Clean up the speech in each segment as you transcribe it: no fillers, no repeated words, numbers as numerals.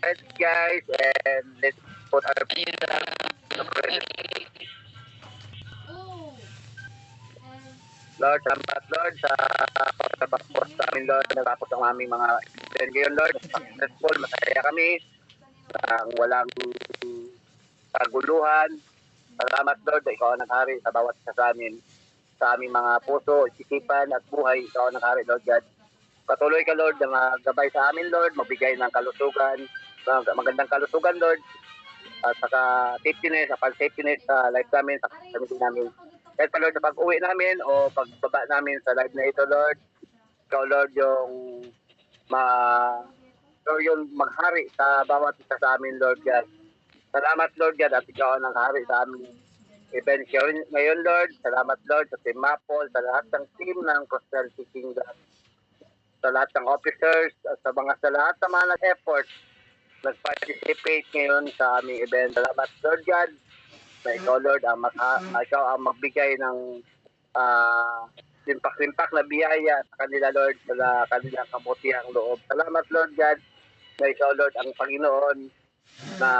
Let's guys, and let's put our Lord, salamat Lord sa pagpapos sa amin Lord. Natapos ang aming mga event ngayon Lord. Successful, masaya kami. Walang kaguluhan. Salamat Lord, ikaw ang naghari sa bawat isa sa amin. Sa aming mga puso, isipan at buhay, ikaw ang naghari Lord God. Patuloy ka Lord na maggabay sa amin Lord, magbigay ng kalusugan, magandang kalusugan Lord. At saka safety net, safety net sa life namin, sa community namin. Kahit pa Lord, sa pag-uwi namin o pagbaba namin sa live na ito Lord, ikaw Lord yung yung maghari sa bawat isa sa amin Lord God. Salamat Lord God at ikaw ang naghari sa amin event ngayon Lord. Salamat Lord sa Team Mapol, sa lahat ng team ng Prosperity Kingdom, sa lahat ng officers, at sa lahat ng mga nag-effort nag-participate ngayon sa aming event. Salamat Lord God na ikaw Lord ikaw ang magbigay ng limpak-limpak na biyaya sa kanila Lord, sa kanilang kabutihang loob. Salamat Lord God na ikaw Lord ang Panginoon na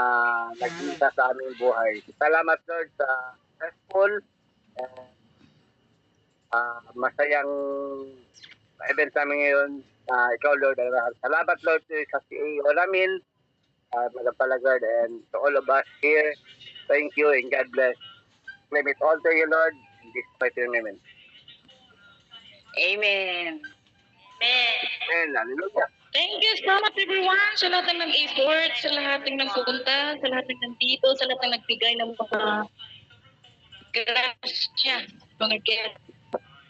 nag-iisa sa aming buhay. Salamat Lord sa successful masayang event namin ngayon. Ikaw Lord, salamat Lord sa CEO namin, Madam Palagard, and to all of us here. Thank you and God bless. Claim it all to you Lord in this mighty name. Amen. Amen. Hallelujah. Thank you so much everyone sa lahat ng nag-effort, sa lahat ng nagpupunta, sa lahat ng nandito, sa lahat ng nagbigay ng mga grasya, mga